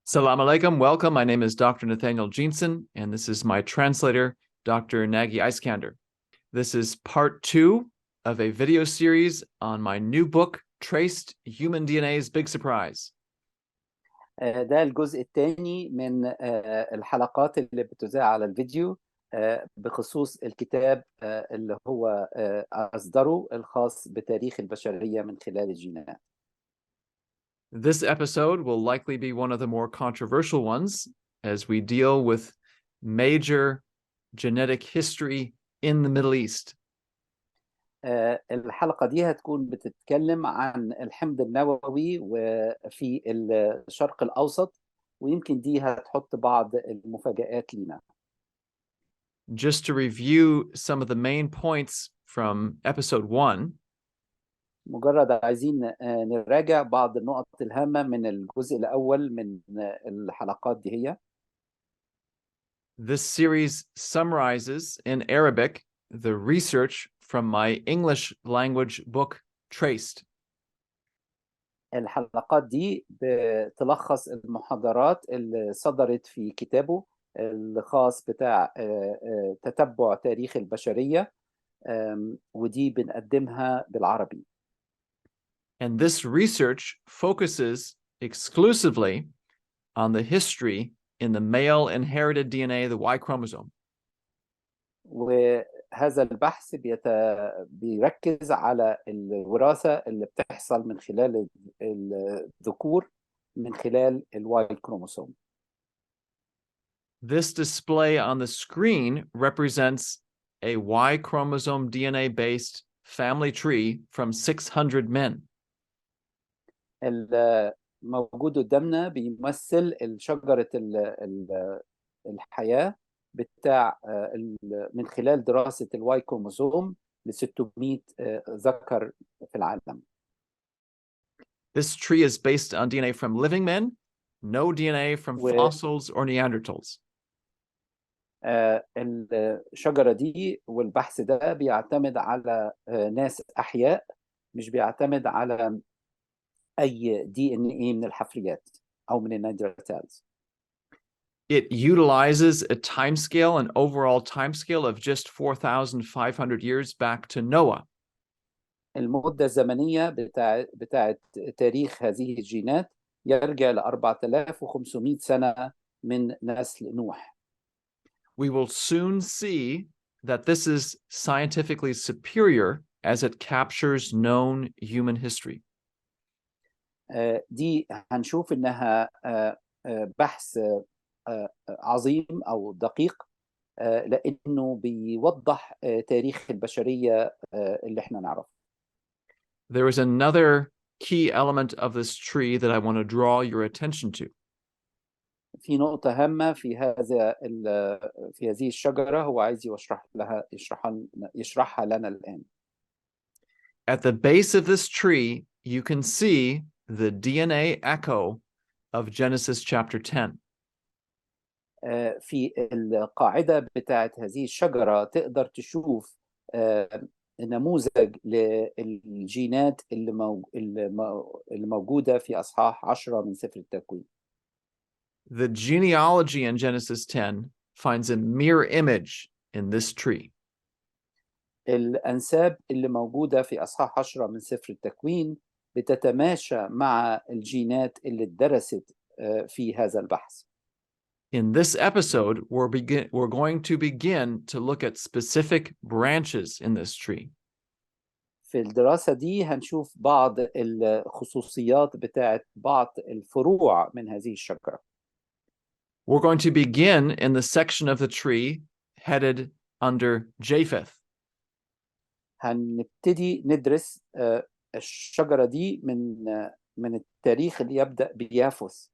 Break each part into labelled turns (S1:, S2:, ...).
S1: Assalamu alaikum. Welcome. My name is Dr. Nathaniel Jeanson, and this is my translator, Dr. Nagy Eiskander. This is part 2 of a video series on my new book, Traced Human DNA's Big Surprise.
S2: ده الجزء الثاني من الحلقات اللي بتذاع على الفيديو بخصوص الكتاب اللي هو أصدره الخاص بتاريخ البشرية من خلال الجينات.
S1: This episode will likely be one of the more controversial ones as we deal with major genetic history in the Middle East.
S2: الحلقة دي هتكون بتتكلم عن الحمض النووي وفي الشرق الأوسط، ويمكن دي هتحط بعض المفاجآت لينا.
S1: Just to review some of the main points from episode 1.
S2: مجرد عايزين نراجع بعض النقط الهامة من الجزء الأول من الحلقات دي هي.
S1: This series summarizes in Arabic the research from my English language book, Traced.
S2: الحلقات دي بتلخص المحاضرات اللي صدرت في كتابه الخاص بتاع تتبع تاريخ البشرية، ودي بنقدمها بالعربي.
S1: And this research focuses exclusively on the history in the male inherited DNA, the Y chromosome.
S2: وهذا البحث بيركز على الوراثة اللي بتحصل من خلال الذكور من خلال الواي كروموسوم.
S1: This display on the screen represents a Y chromosome DNA-based family tree from 600 men.
S2: الموجود قدامنا بيمثل شجرة الحياة بتاع من خلال دراسة الواي كروموسوم ل 600 ذكر في العالم.
S1: This tree is based on DNA from living men, no DNA from fossils or Neanderthals.
S2: الشجرة دي والبحث ده بيعتمد على ناس أحياء، مش بيعتمد على أي DNA من الحفريات أو من النياندرتالز.
S1: It utilizes a timescale, an overall timescale of just 4,500 years back to Noah.
S2: المدة الزمنية بتاعت تاريخ هذه الجينات يرجع ل 4500 سنة من نسل نوح.
S1: We will soon see that this is scientifically superior as it captures known human history.
S2: دي هنشوف إنها بحث عظيم أو دقيق، لأنه بيوضح تاريخ البشرية اللي احنا نعرفه.
S1: There is another key element of this tree that I want to draw your attention to.
S2: في نقطة هامة في هذه الشجرة هو عايز يشرحها لنا الآن.
S1: At the base of this tree, you can see the DNA echo of Genesis chapter 10.
S2: في القاعدة بتاعت هذه الشجرة تقدر تشوف نموذج للجينات اللي موجودة في أصحاح 10 من سفر التكوين.
S1: The genealogy in Genesis 10 finds a mirror image in this tree.
S2: الأنساب اللي موجودة في أصحاح 10 من سفر التكوين بتتماشى مع الجينات اللي اتدرست في هذا البحث.
S1: In this episode, we're going to begin to look at specific branches in this tree.
S2: في الدراسة دي هنشوف بعض الخصوصيات بتاعت بعض الفروع من هذه الشجرة.
S1: We're going to begin in the section of the tree headed under Japheth.
S2: هنبتدي ندرس الشجرة دي من التاريخ اللي يبدأ بيافث.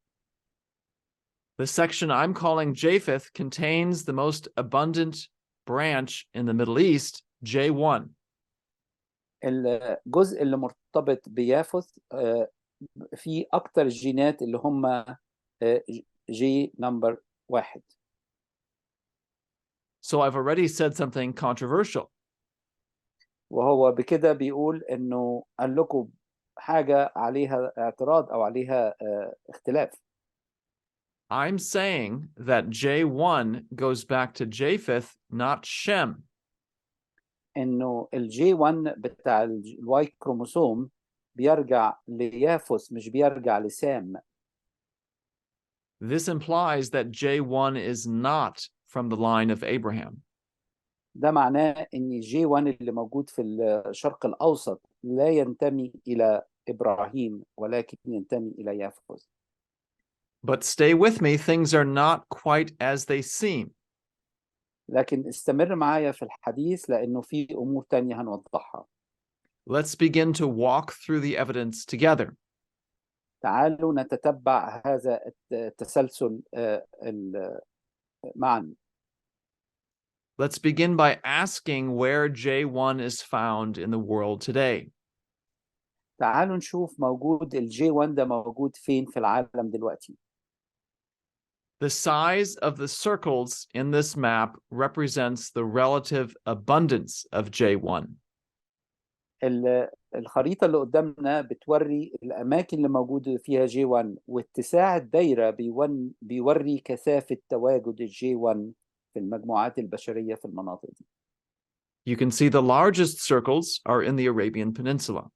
S1: The section I'm calling Japheth contains the most abundant branch in the Middle East, J1.
S2: الجزء اللي مرتبط بيافث في أكتر الجينات اللي هم جي نمبر 1.
S1: So I've already said something controversial.
S2: وهو بكده بيقول إنه قال لكم حاجة عليها اعتراض أو عليها اختلاف.
S1: I'm saying that J1 goes back to Japheth, not Shem.
S2: انه الجي 1 بتاع الواي كروموسوم بيرجع ليافوس مش بيرجع لسام.
S1: This implies that J1 is not from the line of Abraham.
S2: ده معناه ان جي 1 اللي موجود في الشرق الاوسط لا ينتمي الى ابراهيم ولكن ينتمي الى يافوس.
S1: But stay with me, things are not quite as they seem.
S2: لكن استمر معايا في الحديث لانه في امور تانية هنوضحها.
S1: Let's begin to walk through the evidence together.
S2: تعالوا نتتبع هذا التسلسل معا.
S1: Let's begin by asking where J1 is found in the world today.
S2: تعالوا نشوف موجود الجي 1 ده موجود فين في العالم دلوقتي.
S1: The size of the circles in this map represents the relative abundance of J1.
S2: الخريطة اللي قدامنا بتوري الأماكن اللي موجود فيها جي 1 واتساع الدايرة بيوري كثافة تواجد الجي 1 في المجموعات البشرية في المناطق دي.
S1: You can see the largest circles are in the Arabian Peninsula.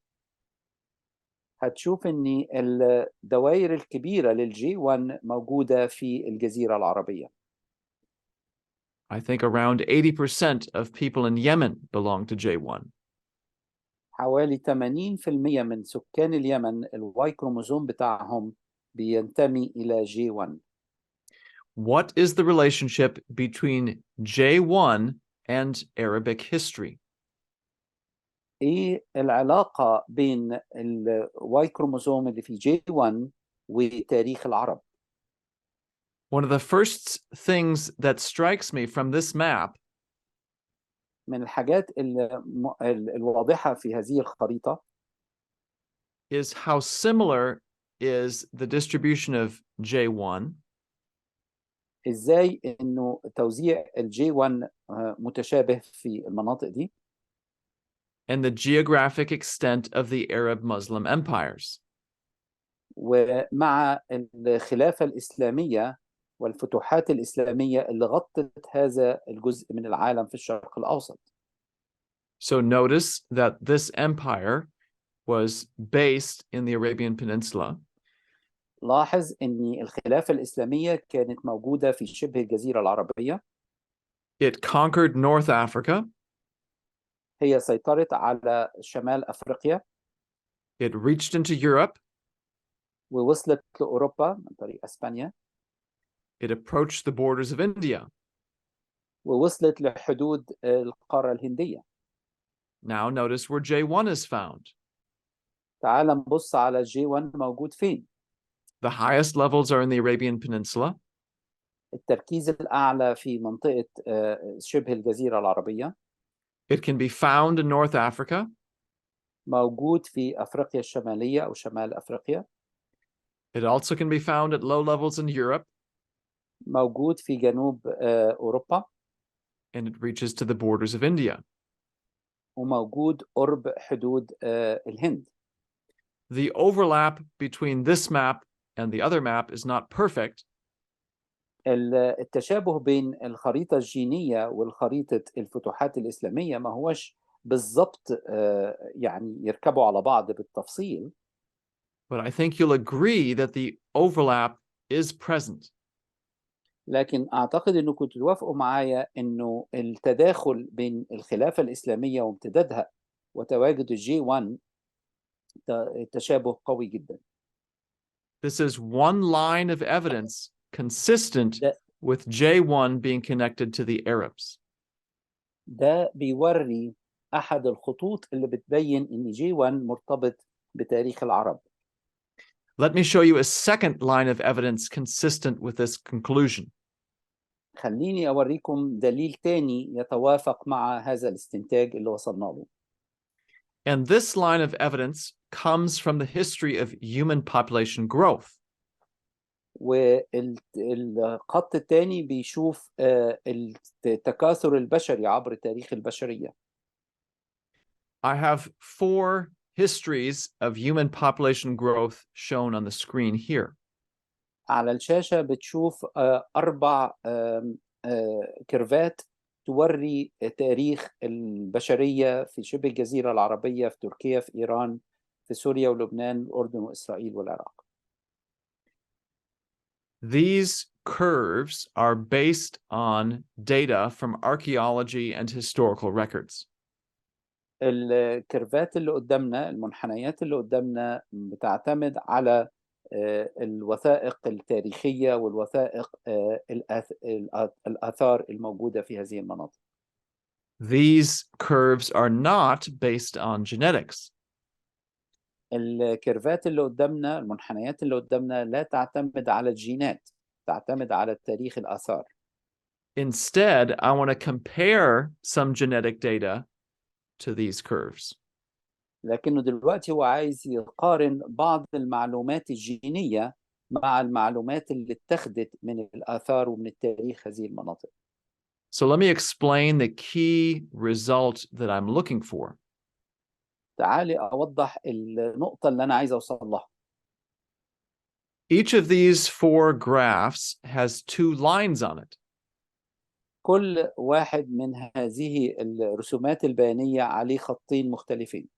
S2: هتشوف ان الدوائر الكبيرة للجي 1 موجودة في الجزيرة العربية.
S1: I think around 80% of people in Yemen belong to J1.
S2: حوالي 80% من سكان اليمن الواي كروموزوم بتاعهم بينتمي إلى جي 1.
S1: What is the relationship between J1 and Arabic history?
S2: ايه العلاقة بين الواي كروموزوم اللي في جي 1 وتاريخ العرب؟
S1: One of the first things that strikes me from this map
S2: من الحاجات الواضحة في هذه الخريطة
S1: is how similar is the distribution of J1
S2: ازاي انه توزيع الجي 1 متشابه في المناطق دي
S1: and the geographic extent of the Arab Muslim empires.
S2: ومع الخلافة الإسلامية والفتوحات الإسلامية اللي غطت هذا الجزء من العالم في الشرق الأوسط.
S1: So notice that this empire was based in the Arabian Peninsula.
S2: لاحظ أن الخلافة الإسلامية كانت موجودة في شبه الجزيرة العربية.
S1: It conquered North Africa.
S2: هي سيطرت على شمال أفريقيا.
S1: It reached into Europe.
S2: ووصلت لأوروبا من طريق أسبانيا.
S1: It approached the borders of India.
S2: ووصلت لحدود القارة الهندية.
S1: Now notice where J1 is found.
S2: تعال نبص على جي 1 موجود فين.
S1: The highest levels are in the Arabian Peninsula.
S2: التركيز الأعلى في منطقة شبه الجزيرة العربية.
S1: It can be found in North Africa.
S2: موجود في أفريقيا الشمالية أو شمال أفريقيا.
S1: It also can be found at low levels in Europe.
S2: موجود في جنوب أوروبا.
S1: And it reaches to the borders of India.
S2: وموجود قرب حدود الهند.
S1: The overlap between this map and the other map is not perfect.
S2: التشابه بين الخريطة الجينية والخريطة الفتوحات الإسلامية ما هوش بالضبط يعني يركبوا على بعض بالتفصيل.
S1: But I think you'll agree that the overlap is present.
S2: لكن أعتقد أنكم توافقوا معايا أنه التداخل بين الخلافة الإسلامية وامتدادها وتواجد الجي 1 تشابه قوي جدا.
S1: This is one line of evidence consistent with J1 being connected to the Arabs.
S2: ده بيوري أحد الخطوط اللي بتبين إن جي 1 مرتبط بتاريخ العرب.
S1: Let me show you a second line of evidence consistent with this conclusion.
S2: خليني أوريكم دليل تاني يتوافق مع هذا الاستنتاج اللي وصلنا له.
S1: And this line of evidence comes from the history of human population growth.
S2: والخط الثاني بيشوف التكاثر البشري عبر تاريخ البشرية.
S1: I have 4 histories of human population growth shown on the screen here.
S2: على الشاشة بتشوف 4 كيرفات توري تاريخ البشرية في شبه الجزيرة العربية، في تركيا، في إيران، في سوريا ولبنان، الأردن وإسرائيل والعراق.
S1: These curves are based on data from archaeology and historical records.
S2: الكيرفات اللي قدامنا، المنحنيات اللي قدامنا، بتعتمد على الوثائق التاريخية والوثائق الآثار الموجودة في هذه المناطق.
S1: These curves are not based on genetics.
S2: الكيرفات اللي قدامنا، المنحنيات اللي قدامنا، لا تعتمد على الجينات، تعتمد على تاريخ الآثار.
S1: Instead, I want to compare some genetic data to these curves.
S2: لكنه دلوقتي هو عايز يقارن بعض المعلومات الجينية مع المعلومات اللي اتخذت من الآثار ومن التاريخ هذه المناطق.
S1: So let me explain the key result that I'm looking for.
S2: تعالي أوضح النقطة اللي أنا عايز أوصل لها.
S1: Each of these 4 graphs has 2 lines on it.
S2: كل واحد من هذه الرسومات البيانية عليه خطين مختلفين.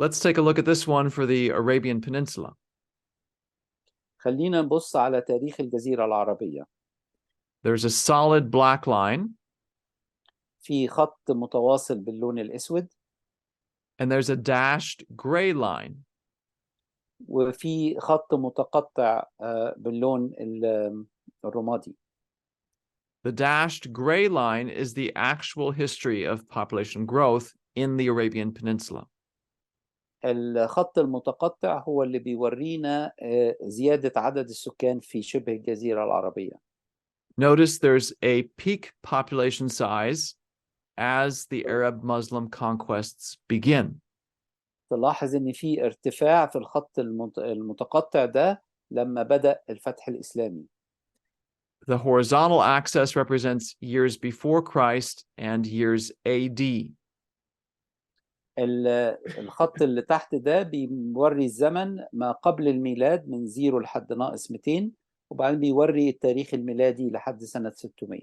S1: Let's take a look at this one for the Arabian Peninsula.
S2: خلينا نبص على تاريخ الجزيرة العربية.
S1: There's a solid black line.
S2: في خط متواصل باللون الأسود.
S1: And there's a dashed gray line.
S2: وفي خط متقطع باللون الرمادي.
S1: The dashed gray line is the actual history of population growth in the Arabian Peninsula.
S2: الخط المتقطع هو اللي بيورينا زيادة عدد السكان في شبه الجزيرة العربية.
S1: Notice there's a peak population size as the Arab Muslim conquests begin.
S2: تلاحظ ان في ارتفاع في الخط المتقطع ده لما بدأ الفتح الإسلامي.
S1: The horizontal axis represents years before Christ and years AD.
S2: الخط اللي تحت ده بيوري الزمن ما قبل الميلاد من 0 لحد -200، وبعدين بيوري التاريخ الميلادي لحد سنة 600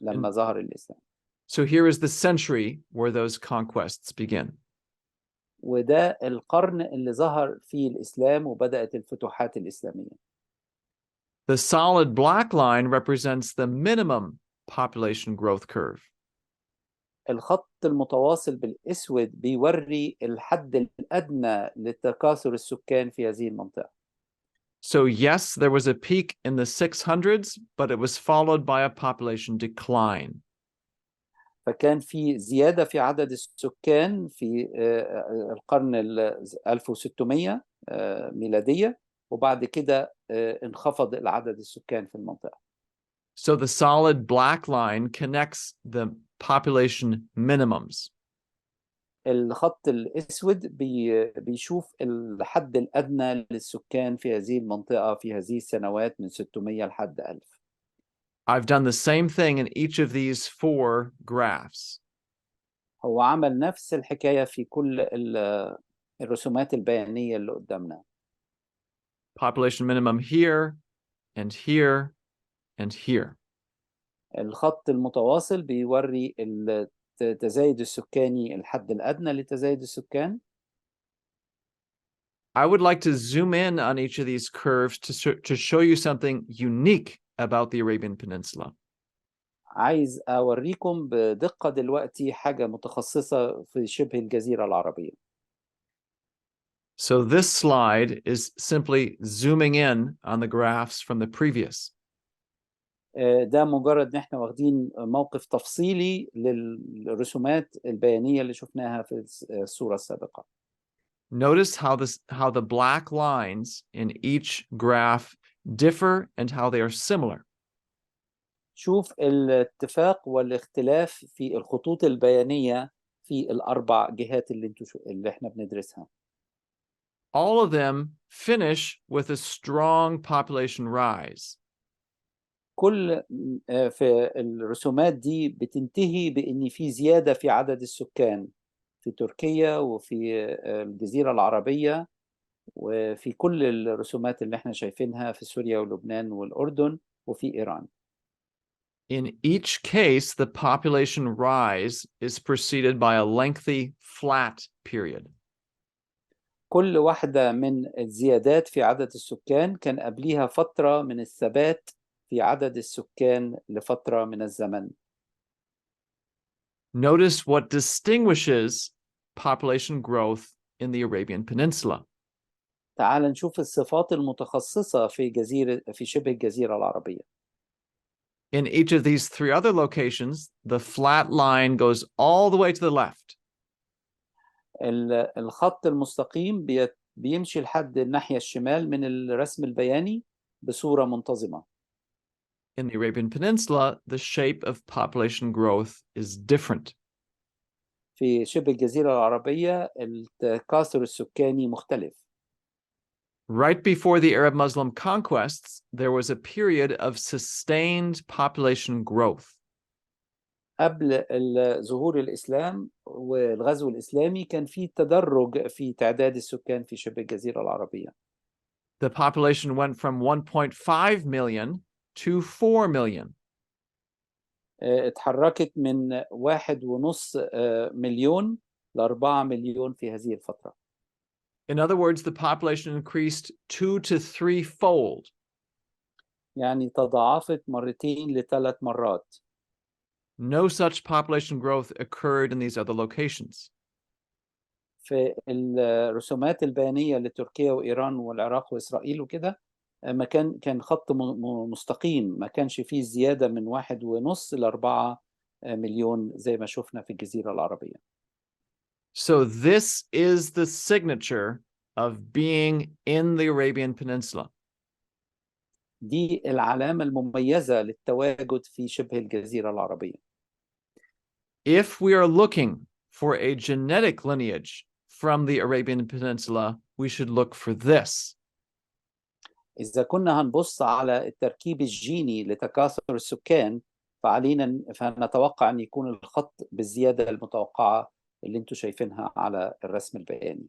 S2: لما ظهر الإسلام.
S1: So here is the century where those conquests begin.
S2: وده القرن اللي ظهر فيه الإسلام وبدأت الفتوحات الإسلامية.
S1: The solid black line represents the minimum population growth curve.
S2: الخط المتواصل بالأسود بيوري الحد الأدنى لتكاثر السكان في هذه المنطقة.
S1: So yes, there was a peak in the 600s, but it was followed by a population decline.
S2: فكان في زيادة في عدد السكان في القرن 1600 ميلادية، وبعد كده انخفض العدد السكان في المنطقة.
S1: So the solid black line connects the population minimums.
S2: الخط الأسود بيشوف الحد الأدنى للسكان في هذه المنطقة في هذه السنوات من 600 لحد 1000.
S1: I've done the same thing in each of these 4 graphs.
S2: هو عمل نفس الحكاية في كل الرسومات البيانية اللي قدامنا.
S1: Population minimum here and here and here.
S2: الخط المتواصل بيوري التزايد السكاني، الحد الأدنى لتزايد السكان.
S1: I would like to zoom in on each of these curves to show you something unique about the Arabian Peninsula.
S2: عايز أوريكم بدقة دلوقتي حاجة متخصصة في شبه الجزيرة العربية.
S1: So this slide is simply zooming in on the graphs from the previous.
S2: ده مجرد ان احنا واخدين موقف تفصيلي للرسومات البيانية اللي شفناها في الصورة السابقة.
S1: Notice how the black lines in each graph differ and how they are similar.
S2: شوف الاتفاق والاختلاف في الخطوط البيانية في الأربع جهات اللي احنا بندرسها.
S1: All of them finish with a strong population rise.
S2: كل في الرسومات دي بتنتهي بأن في زيادة في عدد السكان في تركيا وفي الجزيرة العربية وفي كل الرسومات اللي احنا شايفينها في سوريا ولبنان والأردن وفي إيران.
S1: In each case, the population rise is preceded by a lengthy flat period.
S2: كل واحدة من الزيادات في عدد السكان كان قبليها فترة من الثبات في عدد السكان لفترة من الزمن.
S1: Notice what distinguishes population growth in the Arabian Peninsula.
S2: تعال نشوف الصفات المتخصصة في شبه الجزيرة العربية.
S1: In each of these three other locations, the flat line goes all the way to the left.
S2: الخط المستقيم بيمشي لحد الناحية الشمال من الرسم البياني بصورة منتظمة.
S1: In the Arabian Peninsula, the shape of population growth is different.
S2: في شبه الجزيرة العربية التكاثر السكاني مختلف.
S1: Right before the Arab Muslim conquests, there was a period of sustained population growth.
S2: قبل ظهور الإسلام والغزو الإسلامي كان في تدرج في تعداد السكان في شبه الجزيرة العربية.
S1: The population went from 1.5 million to 4 million.
S2: اتحركت من 1.5 مليون ل4 مليون في هذه الفترة.
S1: In other words, the population increased 2 to 3-fold.
S2: يعني تضاعفت مرتين ل3 مرات.
S1: No such population growth occurred in these other locations.
S2: في الرسومات البيانية لتركيا وإيران والعراق وإسرائيل وكده ما كان خط مستقيم، ما كانش فيه زيادة من 1.5 ل4 مليون زي ما شفنا في الجزيرة العربية.
S1: So this is the signature of being in the Arabian Peninsula.
S2: دي العلامة المميزة للتواجد في شبه الجزيرة العربية.
S1: If we are looking for a genetic lineage from the Arabian Peninsula, we should look for this.
S2: إذا كنا هنبص على التركيب الجيني لتكاثر السكان فنتوقع أن يكون الخط بالزيادة المتوقعة اللي انتوا شايفينها على الرسم البياني.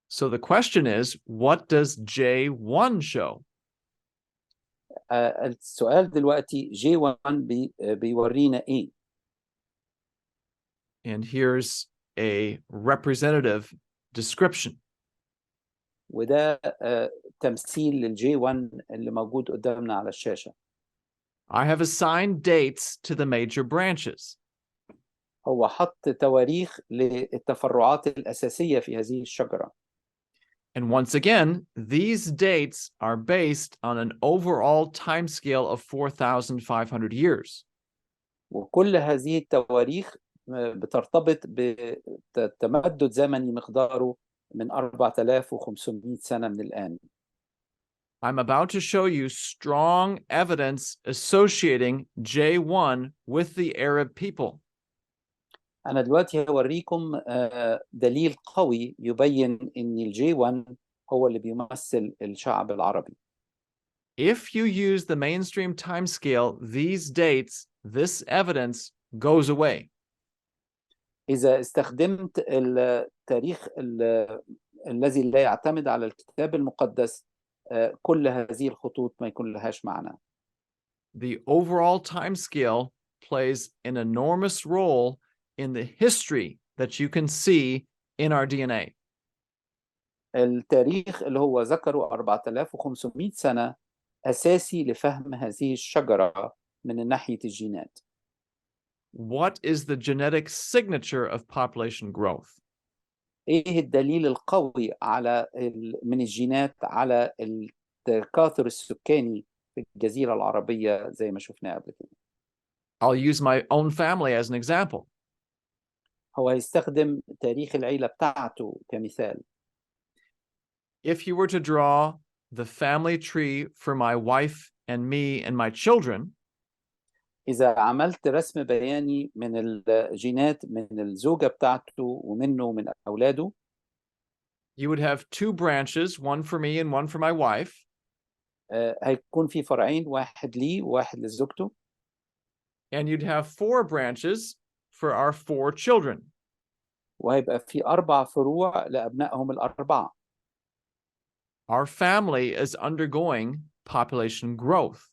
S1: So the question is, what does J1 show?
S2: السؤال دلوقتي J1 بيورينا إيه؟
S1: And here's a representative description.
S2: وده تمثيل للجي 1 اللي موجود قدامنا على الشاشة.
S1: I have assigned dates to the major branches.
S2: هو حط تواريخ للتفرعات الأساسية في هذه الشجرة.
S1: And once again, these dates are based on an overall timescale of 4,500 years.
S2: وكل هذه التواريخ بترتبط بتمدد زمني مقداره من 4500 سنة من الآن.
S1: I'm about to show you strong evidence associating J1 with the Arab people.
S2: أنا دلوقتي هوريكم دليل قوي يبين إن الجي 1 هو اللي بيمثل الشعب العربي.
S1: If you use the mainstream timescale, these dates, this evidence goes away.
S2: إذا استخدمت التاريخ الذي لا يعتمد على الكتاب المقدس كل هذه الخطوط ما يكون لهاش معنى.
S1: The overall timescale plays an enormous role in the history that you can see in our DNA.
S2: التاريخ اللي هو ذكره 4500 سنة أساسي لفهم هذه الشجرة من ناحية الجينات.
S1: What is the genetic signature of population growth?
S2: إيه الدليل القوي من الجينات على التكاثر السكاني في الجزيرة العربية زي ما شفنا قبل كده؟
S1: I'll use my own family as an example.
S2: هو هيستخدم تاريخ العيلة بتاعته كمثال.
S1: If you were to draw the family tree for my wife and me and my children,
S2: إذا عملت رسم بياني من الجينات من الزوجة بتاعته ومنه ومن أولاده,
S1: you would have two branches, one for me and one for my wife.
S2: هيكون في فرعين, واحد ليه وواحد لزوجته.
S1: And you'd have 4 branches for our 4 children.
S2: وهيبقى في 4 فروع لأبنائهم ال4.
S1: our family is undergoing population growth.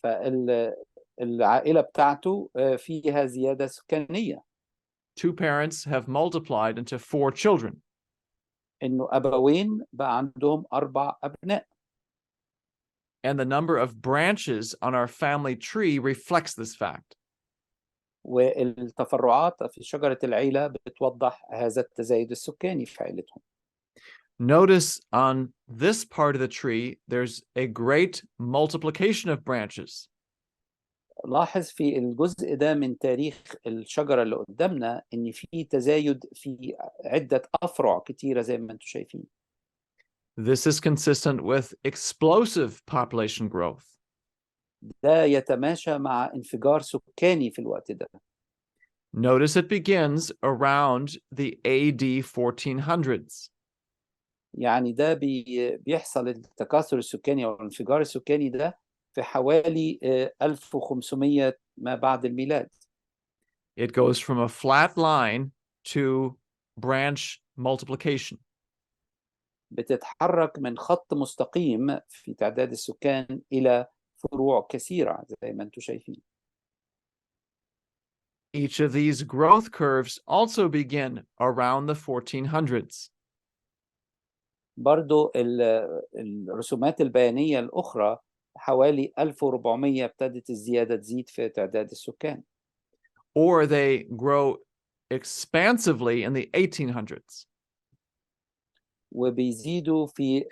S2: فالعائلة بتاعته فيها زيادة سكانية.
S1: 2 parents have multiplied into 4 children.
S2: إنه أبوين بقى عندهم 4 أبناء.
S1: And the number of branches on our family tree reflects this fact.
S2: والتفرعات في شجرة العيلة بتوضح هذا التزايد السكاني في عائلتهم.
S1: Notice on this part of the tree, there's a great multiplication of branches.
S2: لاحظ في الجزء ده من تاريخ الشجرة اللي قدامنا إن في تزايد في عدة أفرع كتيرة زي ما أنتم شايفين.
S1: This is consistent with explosive population growth.
S2: ده يتماشى مع انفجار سكاني في الوقت ده.
S1: Notice it begins around the AD 1400s.
S2: يعني ده بيحصل التكاثر السكاني أو الانفجار السكاني ده في حوالي 1500 ما بعد الميلاد.
S1: It goes from a flat line to branch multiplication.
S2: بتتحرك من خط مستقيم في تعداد السكان إلى فروع كثيرة زي ما أنتم شايفين.
S1: Each of these growth curves also begin around the 1400s.
S2: برضو الرسومات البيانية الأخرى حوالي 1400 ابتدت الزيادة تزيد في تعداد السكان.
S1: Or they grow expansively in the 1800s.
S2: وبيزيدوا في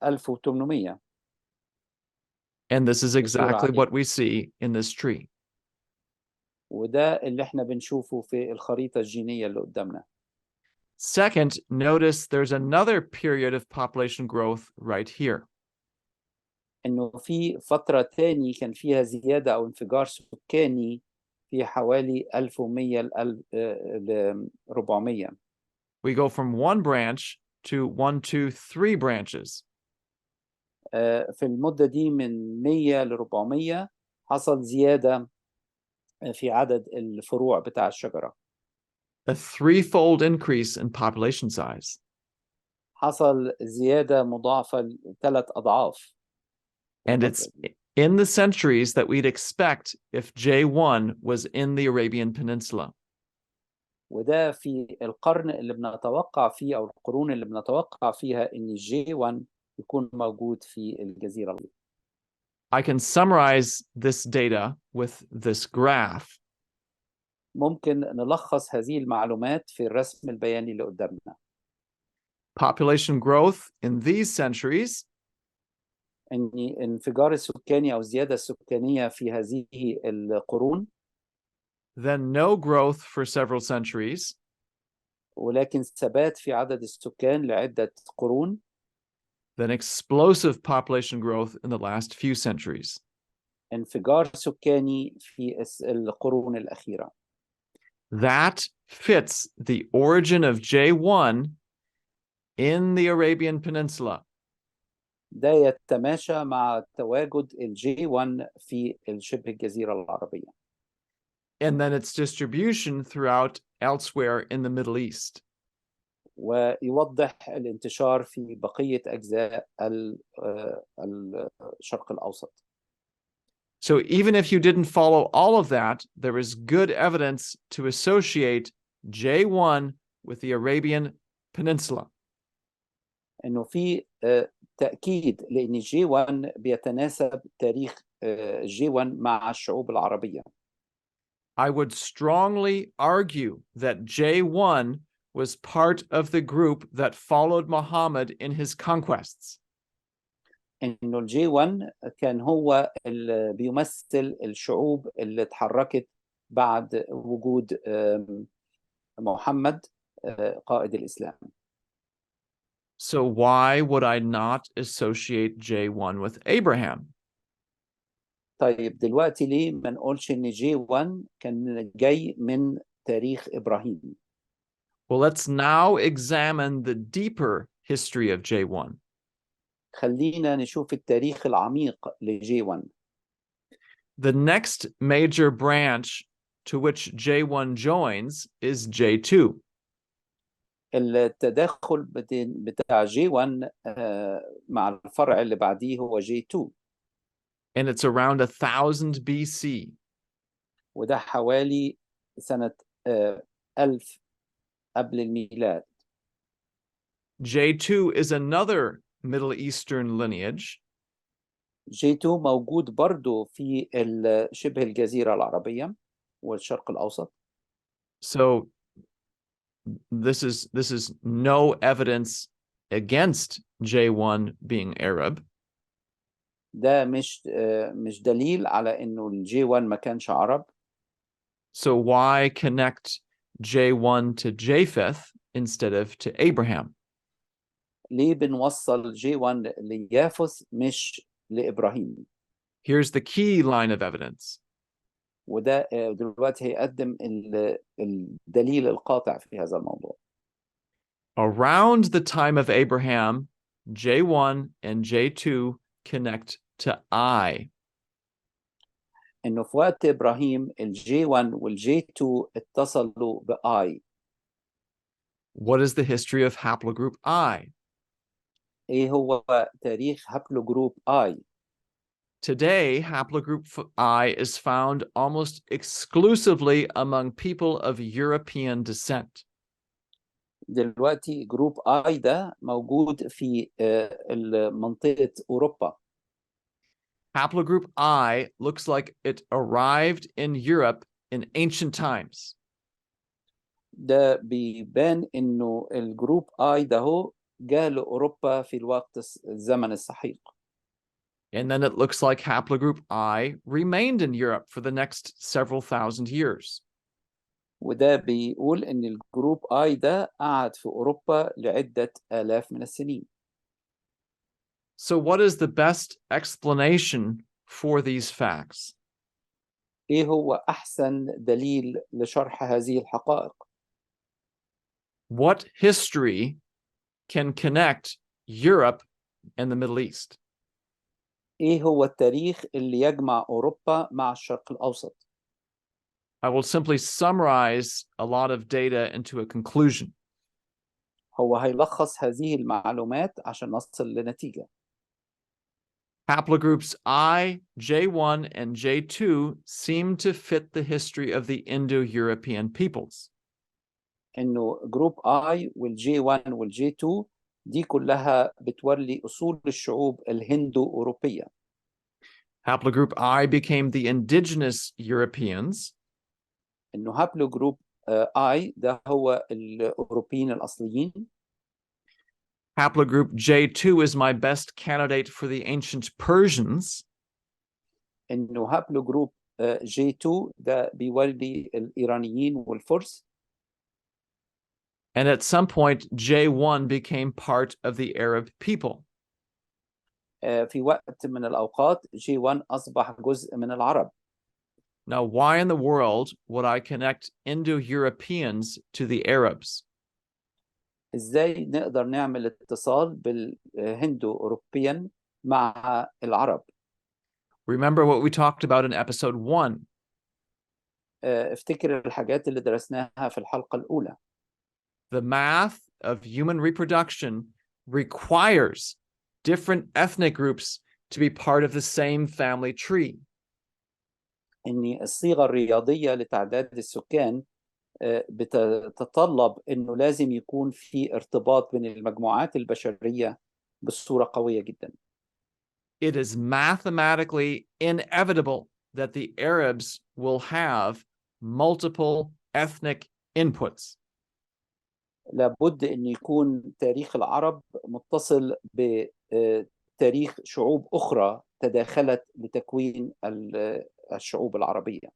S2: 1800.
S1: And this is exactly what we see in this tree.
S2: وده اللي احنا بنشوفه في الخريطة الجينية اللي قدامنا.
S1: Second, notice there's another period of population growth right here.
S2: إنه في فترة تاني كان فيها زيادة أو انفجار سكاني في حوالي 1100 ل 400.
S1: We go from 1 branch to 1, 2, 3 branches.
S2: في المدة دي من 100 ل 400 حصل زيادة في عدد الفروع بتاع الشجرة.
S1: A 3-fold increase in population size.
S2: حصل زيادة مضاعفة 3 أضعاف.
S1: And it's in the centuries that we'd expect if J1 was in the Arabian Peninsula.
S2: وده في القرن اللي بنتوقع فيه أو القرون اللي بنتوقع فيها إن J1 يكون موجود في الجزيرة.
S1: I can summarize this data with this graph.
S2: ممكن نلخص هذه المعلومات في الرسم البياني اللي قدامنا.
S1: Population growth in these centuries
S2: إن انفجار السكاني أو الزيادة السكانية في هذه القرون.
S1: then no growth for several centuries.
S2: ولكن ثبات في عدد السكان لعدة قرون.
S1: Then explosive population growth in the last few centuries.
S2: انفجار سكاني في القرون الأخيرة.
S1: That fits the origin of J1 in the Arabian Peninsula.
S2: ده يتماشى مع تواجد الJ1 في شبه الجزيرة العربية.
S1: And then its distribution throughout elsewhere in the Middle East.
S2: ويوضح الانتشار في بقية أجزاء الشرق الأوسط.
S1: So even if you didn't follow all of that, there is good evidence to associate J1 with the Arabian Peninsula.
S2: إنه في تأكيد لأن J1 بيتناسب تاريخ J1 مع الشعوب العربية.
S1: I would strongly argue that J1 was part of the group that followed Muhammad in his conquests.
S2: إنه J1 كان هو اللي بيمثل الشعوب اللي اتحركت بعد وجود محمد قائد الإسلام.
S1: So why would I not associate J1 with Abraham?
S2: طيب دلوقتي ليه ما نقولش إن J1 كان جاي من تاريخ إبراهيم؟
S1: Well, let's now examine the deeper history of J1.
S2: خلينا نشوف التاريخ العميق لJ1.
S1: The next major branch to which J1 joins is J2.
S2: التداخل بتاع J1 مع الفرع اللي بعديه هو J2.
S1: and it's around 1000 BC.
S2: وده حوالي سنة 1000 قبل الميلاد.
S1: J2 is another Middle Eastern lineage,
S2: J2 موجود برضو في شبه الجزيرة العربية والشرق الأوسط.
S1: so this is no evidence against J1 being Arab.
S2: ده مش دليل على إنه الJ1 ما كانش عرب.
S1: So why connect J1 to Japheth instead of to Abraham?
S2: ليه بنوصل J1 ليافث مش لإبراهيم؟
S1: Here's the key line of evidence.
S2: وده دلوقتي هيقدم الدليل القاطع في هذا الموضوع.
S1: Around the time of Abraham, J1 and J2 connect to I.
S2: إنه في وقت إبراهيم الJ1 والJ2 اتصلوا بI.
S1: What is the history of haplogroup I?
S2: إيه هو تاريخ هابلوغروب I؟
S1: Today, haplogroup I is found almost exclusively among people of European descent.
S2: دلوقتي جروب I ده موجود في منطقة أوروبا.
S1: Haplogroup I looks like it arrived in Europe in ancient times.
S2: ده بيبان إنه الجروب I ده هو جاء لأوروبا في الزمن السحيق.
S1: And then it looks like haplogroup I remained in Europe for the next several thousand years.
S2: وده بيقول إن الجروب I ده قعد في أوروبا لعدة آلاف من السنين.
S1: So what is the best explanation for these facts?
S2: إيه هو أحسن دليل لشرح هذه الحقائق؟
S1: What history can connect Europe and the Middle East?
S2: إيه هو التاريخ اللي يجمع أوروبا مع الشرق الأوسط؟
S1: I will simply summarize a lot of data into a conclusion.
S2: هو هيلخص هذه المعلومات عشان نصل لنتيجة.
S1: Haplogroups I, J1, and J2 seem to fit the history of the Indo-European peoples.
S2: إنه جروب I والJ1 والJ2 دي كلها بتوري أصول الشعوب الهندو أوروبية.
S1: Haplogroup I became the indigenous Europeans.
S2: إنه هابلو جروب I ده هو الأوروبيين الأصليين.
S1: Haplogroup J2 is my best candidate for the ancient Persians.
S2: إنه هابلو جروب J2 ده بيوري الإيرانيين والفرس.
S1: And at some point, J1 became part of the Arab people.
S2: في وقت من الأوقات J1 أصبح جزء من العرب.
S1: Now, why in the world would I connect Indo-Europeans to the Arabs?
S2: إزاي نقدر نعمل اتصال بالهندو أوروبيا مع العرب؟
S1: Remember what we talked about in episode 1.
S2: افتكر الحاجات اللي درسناها في الحلقة الأولى.
S1: The math of human reproduction requires different ethnic groups to be part of the same family tree.
S2: إن الصيغة الرياضية لتعداد السكان بتتطلب إنه لازم يكون في ارتباط بين المجموعات البشرية بصورة قوية جدا.
S1: It is mathematically inevitable that the Arabs will have multiple ethnic inputs.
S2: لابد أن يكون تاريخ العرب متصل بتاريخ شعوب أخرى تداخلت لتكوين الشعوب العربية.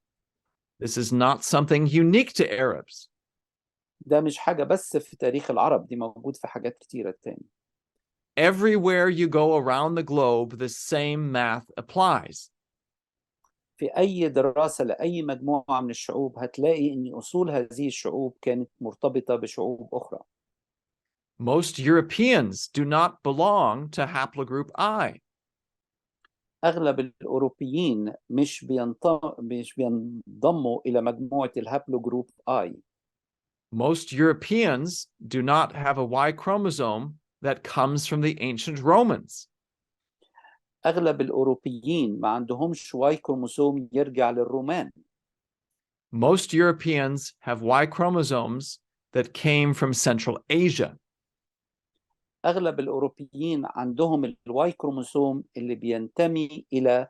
S1: This is not something unique to Arabs.
S2: ده مش حاجة بس في تاريخ العرب، دي موجود في حاجات كتيرة تاني.
S1: Everywhere you go around the globe, the same math applies.
S2: في أي دراسة لأي مجموعة من الشعوب هتلاقي أن أصول هذه الشعوب كانت مرتبطة بشعوب أخرى.
S1: Most Europeans do not belong to haplogroup I.
S2: أغلب الأوروبيين مش بينضموا إلى مجموعة الهابلوجروب I.
S1: Most Europeans do not have a Y chromosome that comes from the ancient Romans.
S2: أغلب الأوروبيين ما عندهمش واي كروموسوم يرجع للرومان.
S1: Most Europeans have Y chromosomes that came from Central Asia.
S2: أغلب الأوروبيين عندهم الواي كروموسوم اللي بينتمي إلى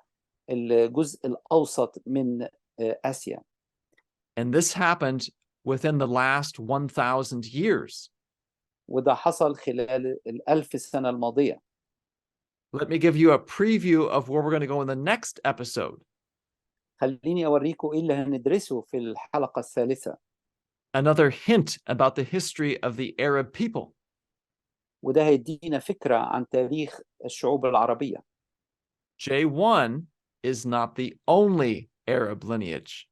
S2: الجزء الأوسط من آسيا.
S1: And this happened within the last 1,000 years.
S2: وده حصل خلال الألف سنة الماضية.
S1: Let me give you a preview of where we're going to go in the next episode.
S2: خليني أوريكم إيه اللي هندرسه في الحلقة الثالثة.
S1: Another hint about the history of the Arab people.
S2: وده هيدينا فكرة عن تاريخ الشعوب العربية.
S1: J1 is not the only Arab lineage.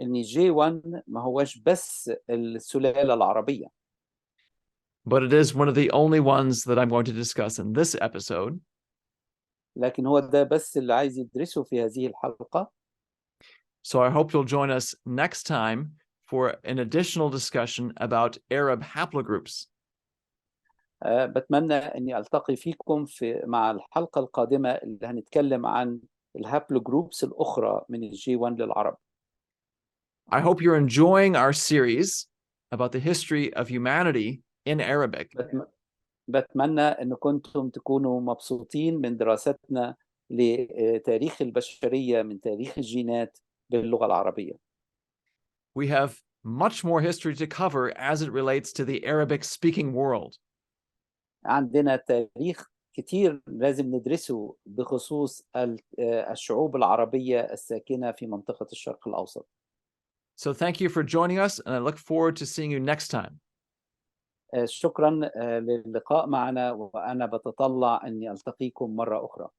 S2: إن J1 ما هوش بس السلالة العربية.
S1: But it is one of the only ones that I'm going to discuss in this episode.
S2: لكن هو ده بس اللي عايز يدرسه في هذه الحلقة.
S1: So I hope you'll join us next time for an additional discussion about Arab haplogroups.
S2: بتمنى أني ألتقي فيكم مع الحلقة القادمة اللي هنتكلم عن الهابلوغروبس الأخرى من الجي1 للعرب.
S1: I hope you're enjoying our series about the history of humanity in Arabic.
S2: بتمنى أن كنتم تكونوا مبسوطين من دراستنا لتاريخ البشرية من تاريخ الجينات باللغة العربية.
S1: We have much more history to cover as it relates to the Arabic-speaking world.
S2: عندنا تاريخ كتير لازم ندرسه بخصوص الشعوب العربية الساكنة في منطقة الشرق الأوسط.
S1: So thank you for joining us, and I look forward to seeing you next time.
S2: شكرا للقاء معنا، وأنا بتطلع أني ألتقيكم مرة أخرى.